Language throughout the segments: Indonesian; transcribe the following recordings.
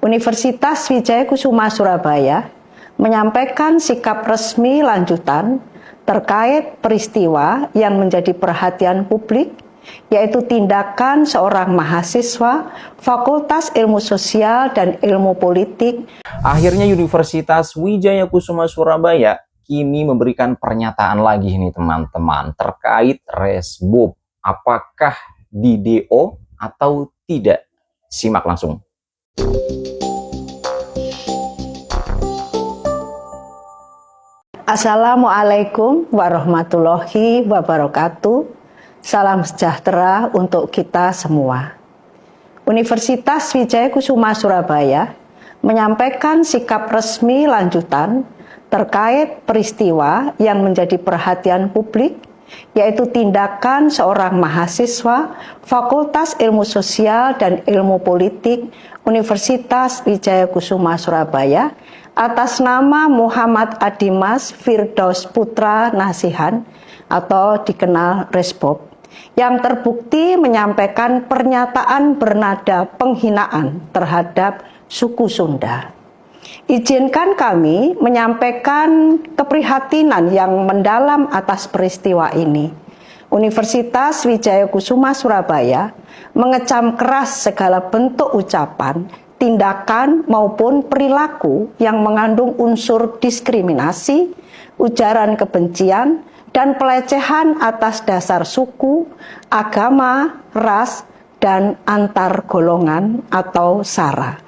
Universitas Wijaya Kusuma Surabaya menyampaikan sikap resmi lanjutan terkait peristiwa yang menjadi perhatian publik, yaitu tindakan seorang mahasiswa Fakultas Ilmu Sosial dan Ilmu Politik. Akhirnya Universitas Wijaya Kusuma Surabaya kini memberikan pernyataan lagi nih teman-teman terkait resbub. Apakah di DO atau tidak? Simak langsung. Assalamualaikum warahmatullahi wabarakatuh. Salam sejahtera untuk kita semua. Universitas Wijaya Kusuma Surabaya menyampaikan sikap resmi lanjutan terkait peristiwa yang menjadi perhatian publik, yaitu tindakan seorang mahasiswa Fakultas Ilmu Sosial dan Ilmu Politik Universitas Wijaya Kusuma Surabaya atas nama Muhammad Adimas Firdaus Putra Nasihan atau dikenal Resbob, yang terbukti menyampaikan pernyataan bernada penghinaan terhadap suku Sunda. Izinkan kami menyampaikan keprihatinan yang mendalam atas peristiwa ini. Universitas Wijaya Kusuma Surabaya mengecam keras segala bentuk ucapan, tindakan maupun perilaku yang mengandung unsur diskriminasi, ujaran kebencian, dan pelecehan atas dasar suku, agama, ras, dan antar golongan atau SARA.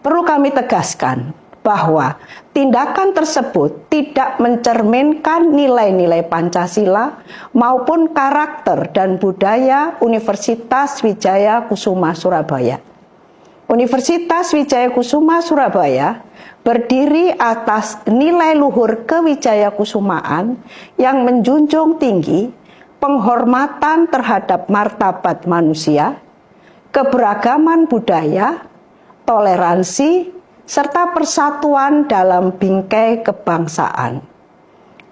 Perlu kami tegaskan bahwa tindakan tersebut tidak mencerminkan nilai-nilai Pancasila maupun karakter dan budaya Universitas Wijaya Kusuma Surabaya. Universitas Wijaya Kusuma Surabaya berdiri atas nilai luhur kewijayakusumaan yang menjunjung tinggi penghormatan terhadap martabat manusia, keberagaman budaya, toleransi, serta persatuan dalam bingkai kebangsaan.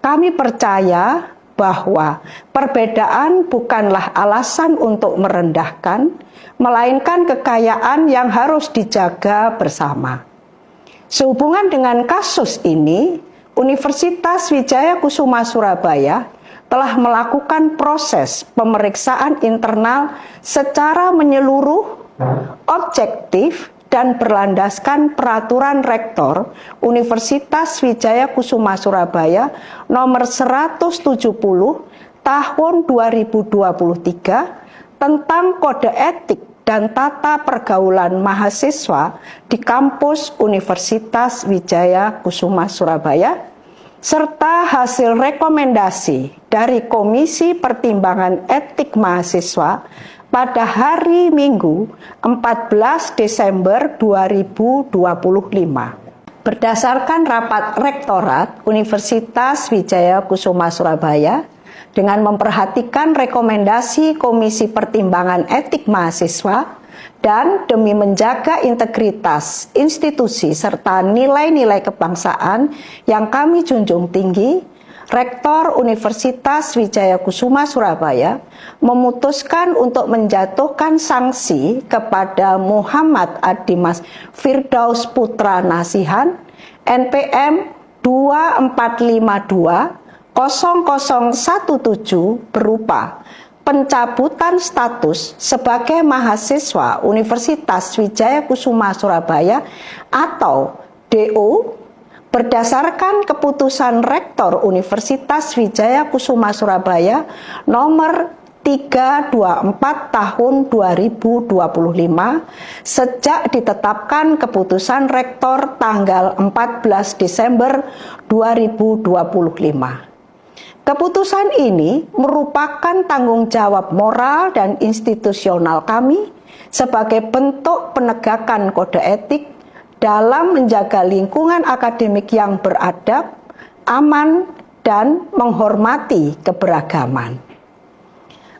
Kami percaya bahwa perbedaan bukanlah alasan untuk merendahkan, melainkan kekayaan yang harus dijaga bersama. Sehubungan dengan kasus ini, Universitas Wijaya Kusuma Surabaya telah melakukan proses pemeriksaan internal secara menyeluruh, objektif, dan berlandaskan peraturan rektor Universitas Wijaya Kusuma Surabaya nomor 170 tahun 2023 tentang kode etik dan tata pergaulan mahasiswa di kampus Universitas Wijaya Kusuma Surabaya, serta hasil rekomendasi dari Komisi Pertimbangan Etik Mahasiswa pada hari Minggu 14 Desember 2025. Berdasarkan rapat Rektorat Universitas Wijaya Kusuma Surabaya, dengan memperhatikan rekomendasi Komisi Pertimbangan Etik Mahasiswa dan demi menjaga integritas institusi serta nilai-nilai kebangsaan yang kami junjung tinggi, Rektor Universitas Wijaya Kusuma Surabaya memutuskan untuk menjatuhkan sanksi kepada Muhammad Adimas Firdaus Putra Nasihan NPM 2452 0017 berupa pencabutan status sebagai mahasiswa Universitas Wijaya Kusuma Surabaya atau DO berdasarkan keputusan Rektor Universitas Wijaya Kusuma Surabaya nomor 324 tahun 2025 sejak ditetapkan keputusan Rektor tanggal 14 Desember 2025. Keputusan ini merupakan tanggung jawab moral dan institusional kami sebagai bentuk penegakan kode etik dalam menjaga lingkungan akademik yang beradab, aman, dan menghormati keberagaman.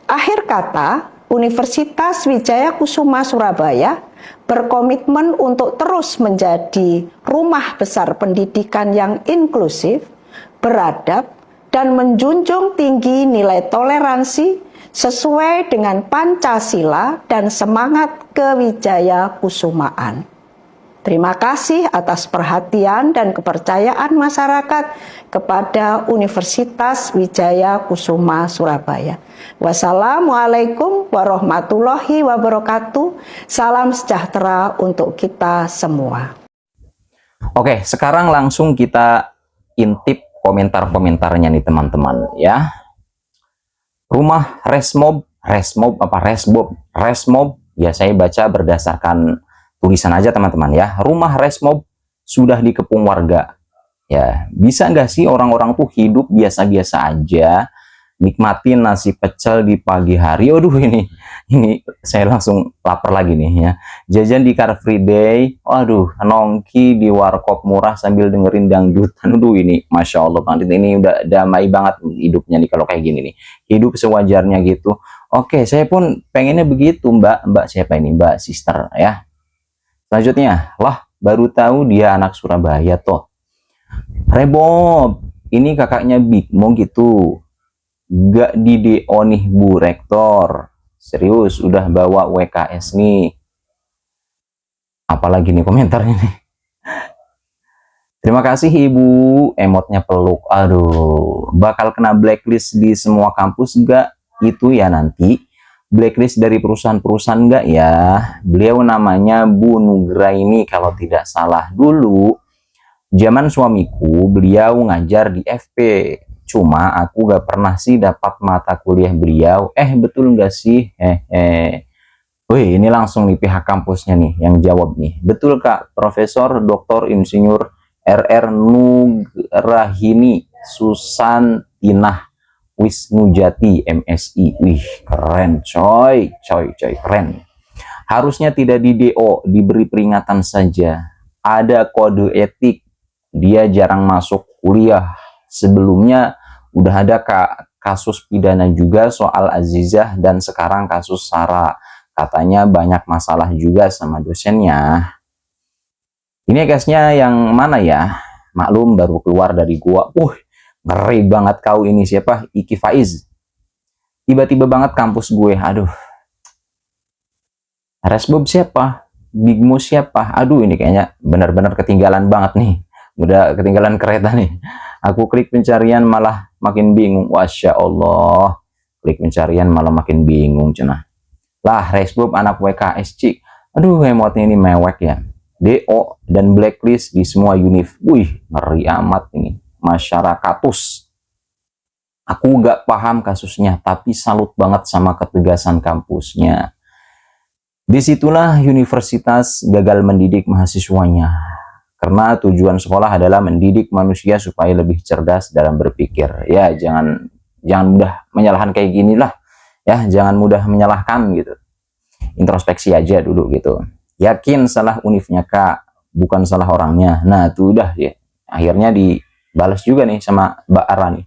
Akhir kata, Universitas Wijaya Kusuma Surabaya berkomitmen untuk terus menjadi rumah besar pendidikan yang inklusif, beradab, dan menjunjung tinggi nilai toleransi sesuai dengan Pancasila dan semangat kewijaya kusumaan. Terima kasih atas perhatian dan kepercayaan masyarakat kepada Universitas Wijaya Kusuma Surabaya. Wassalamualaikum warahmatullahi wabarakatuh. Salam sejahtera untuk kita semua. Oke, sekarang langsung kita intip komentar-komentarnya nih teman-teman ya. Rumah Resmob ya, saya baca berdasarkan tulisan aja teman-teman ya. Rumah Resmob sudah dikepung warga. Ya, bisa nggak sih orang-orang tuh hidup biasa-biasa aja, nikmatin nasi pecel di pagi hari. Aduh, ini saya langsung lapar lagi nih ya. Jajan di Car Free Day, waduh, nongki di warkop murah sambil dengerin dangdutan. Aduh, ini Masya Allah banget, ini udah damai banget hidupnya nih kalau kayak gini nih. Hidup sewajarnya gitu. Oke, saya pun pengennya begitu, Mbak siapa ini? Mbak Sister ya. Selanjutnya, lah baru tahu dia anak Surabaya toh. Rebob, ini kakaknya Big Mo gitu. Gak di DO nih Bu Rektor. Serius, udah bawa WKS nih. Apalagi nih komentarnya nih. Terima kasih Ibu, emotnya peluk. Aduh, bakal kena blacklist di semua kampus gak? Itu ya nanti. Blacklist dari perusahaan-perusahaan enggak ya? Beliau namanya Bu Nugraini kalau tidak salah. Dulu zaman suamiku beliau ngajar di FP, cuma aku gak pernah sih dapat mata kuliah beliau. Betul nggak sih? Wih, ini langsung nih pihak kampusnya nih yang jawab nih. Betul Kak, Profesor Dr. Insinyur RR Nugrahini Susantinah Wisnujati MSI. Wih, keren coy, keren. Harusnya tidak di DO, diberi peringatan saja. Ada kode etik, dia jarang masuk kuliah. Sebelumnya udah ada kasus pidana juga soal Azizah, dan sekarang kasus Sarah. Katanya banyak masalah juga sama dosennya. Ini guysnya yang mana ya? Maklum baru keluar dari gua. Ngeri banget kau ini, siapa? Iki Faiz. Tiba-tiba banget kampus gue. Aduh. Resbob siapa? Big Mo siapa? Aduh, ini kayaknya benar-benar ketinggalan banget nih. Udah ketinggalan kereta nih. Aku klik pencarian malah makin bingung. Masya Allah. Klik pencarian malah makin bingung cenah. Lah, Resbob anak WKS cik. Aduh, emotnya ini mewek ya. DO dan blacklist di semua univ. Wih, ngeri amat ini. Masyarakatus. Aku gak paham kasusnya, tapi salut banget sama ketegasan kampusnya. Disitulah universitas gagal mendidik mahasiswanya. Karena tujuan sekolah adalah mendidik manusia supaya lebih cerdas dalam berpikir. Ya, jangan mudah menyalahkan kayak gini lah. Ya, jangan mudah menyalahkan gitu. Introspeksi aja dulu gitu. Yakin salah univnya Kak, bukan salah orangnya. Nah, itu udah ya. Akhirnya dibalas juga nih sama Mbak Ara nih.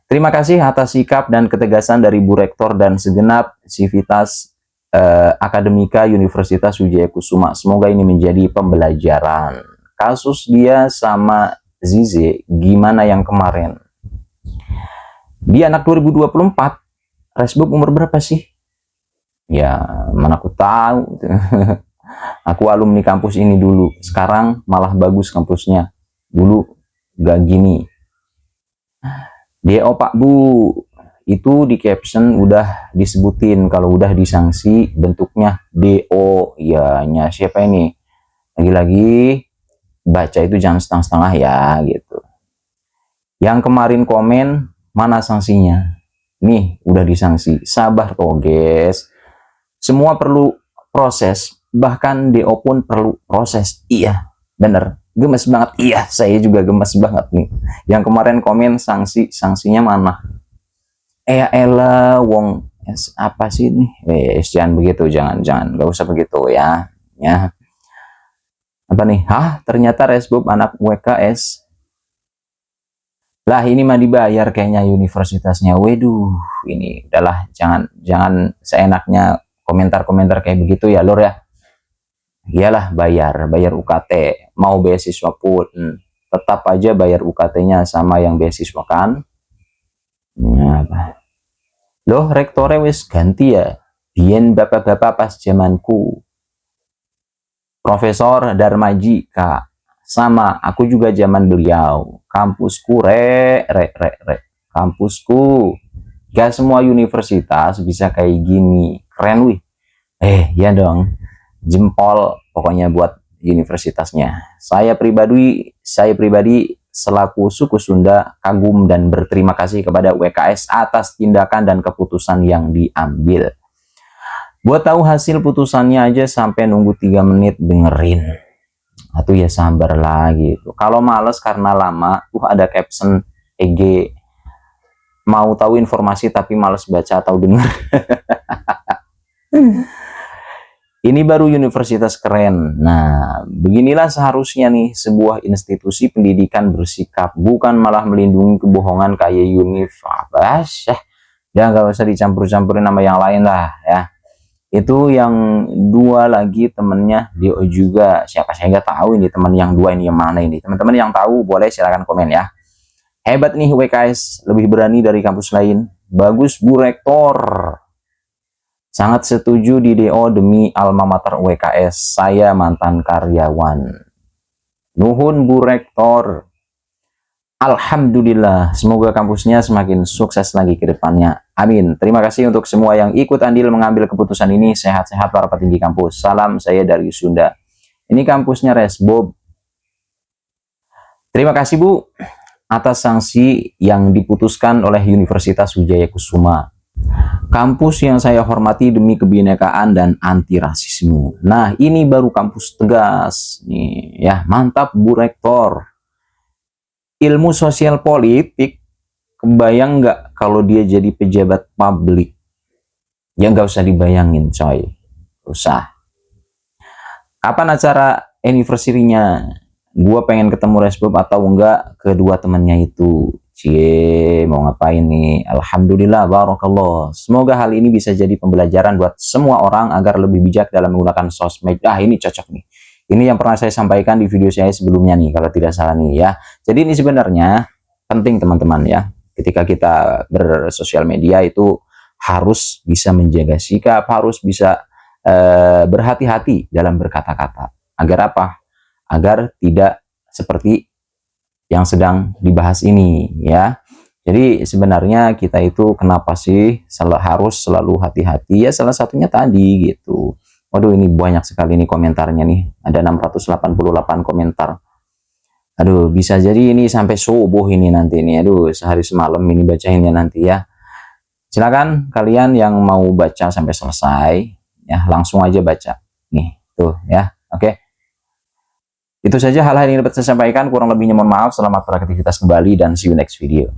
Terima kasih atas sikap dan ketegasan dari Bu Rektor dan segenap sivitas akademika Universitas Wijaya Kusuma. Semoga ini menjadi pembelajaran. Kasus dia sama Zize, gimana yang kemarin? Dia anak 2024, Resbob umur berapa sih? Ya, mana aku tahu. Aku alumni kampus ini dulu, sekarang malah bagus kampusnya. Dulu gak gini. DO Pak Bu, itu di caption udah disebutin kalau udah disanksi bentuknya DO. Ya, siapa ini? Lagi-lagi baca itu jangan setengah-setengah ya gitu. Yang kemarin komen, mana sanksinya? Nih, udah disanksi. Sabar kok, guys. Semua perlu proses, bahkan DO pun perlu proses. Iya, bener. Gemes banget. Iya, saya juga gemes banget nih. Yang kemarin komen sanksinya mana? Ya elah, wong apa sih nih? Jangan begitu, jangan, nggak usah begitu ya. Ya. Apa nih? Ternyata Resbob anak WKS. Lah, ini mah dibayar kayaknya universitasnya. Waduh, ini udahlah, jangan seenaknya komentar-komentar kayak begitu ya, Lur ya. Iyalah, bayar UKT, mau beasiswa pun tetap aja bayar UKT-nya sama yang beasiswa kan. Loh, rektore wis ganti ya. Biyen bapak-bapak pas zamanku. Profesor Darmaji, Kak. Sama, aku juga zaman beliau. Kampusku, kampusku. Gak semua universitas bisa kayak gini. Keren, wih. Ya dong. Jempol pokoknya buat universitasnya. Saya pribadi selaku suku Sunda kagum dan berterima kasih kepada WKS atas tindakan dan keputusan yang diambil. Buat tahu hasil putusannya aja sampai nunggu 3 menit dengerin. Atau ya sabar lah gitu. Kalau males karena lama, ada caption EG mau tahu informasi tapi males baca atau denger. Ini baru universitas keren. Nah, beginilah seharusnya nih sebuah institusi pendidikan bersikap, bukan malah melindungi kebohongan kayak Unif. Ya nggak usah dicampur-campurin nama yang lain lah ya. Itu yang dua lagi temennya Dio juga. Siapa saya nggak tahu ini teman yang dua ini yang mana ini. Teman-teman yang tahu boleh silakan komen ya. Hebat nih WKS, lebih berani dari kampus lain. Bagus Bu Rektor. Sangat setuju di DO demi alma mater WKS. Saya mantan karyawan. Nuhun Bu Rektor. Alhamdulillah, semoga kampusnya semakin sukses lagi ke depannya. Amin. Terima kasih untuk semua yang ikut andil mengambil keputusan ini. Sehat-sehat para petinggi kampus. Salam saya dari Sunda. Ini kampusnya Resbob. Terima kasih Bu atas sanksi yang diputuskan oleh Universitas Wijaya Kusuma. Kampus yang saya hormati demi kebinekaan dan anti rasisme. Nah, ini baru kampus tegas. Nih, ya, mantap Bu Rektor. Ilmu sosial politik, kebayang nggak kalau dia jadi pejabat publik? Ya nggak usah dibayangin, coy. Usah. Kapan acara anniversary-nya? Gua pengen ketemu Resbob atau enggak kedua temannya itu. Cie, mau ngapain nih? Alhamdulillah, barakallah. Semoga hal ini bisa jadi pembelajaran buat semua orang agar lebih bijak dalam menggunakan sosmed. Ini cocok nih. Ini yang pernah saya sampaikan di video saya sebelumnya nih, kalau tidak salah nih ya. Jadi ini sebenarnya penting teman-teman ya. Ketika kita bersosial media itu harus bisa menjaga sikap, harus bisa berhati-hati dalam berkata-kata. Agar apa? Agar tidak seperti yang sedang dibahas ini ya. Jadi sebenarnya kita itu kenapa sih harus selalu hati-hati ya, salah satunya tadi gitu. Waduh, ini banyak sekali nih komentarnya nih, ada 688 komentar. Aduh, bisa jadi ini sampai subuh ini nanti nih. Aduh, sehari semalam ini bacainnya nanti ya. Silakan kalian yang mau baca sampai selesai ya, langsung aja baca nih tuh ya. Oke. Itu saja hal-hal yang dapat saya sampaikan, kurang lebihnya mohon maaf. Selamat beraktivitas kembali dan see you next video.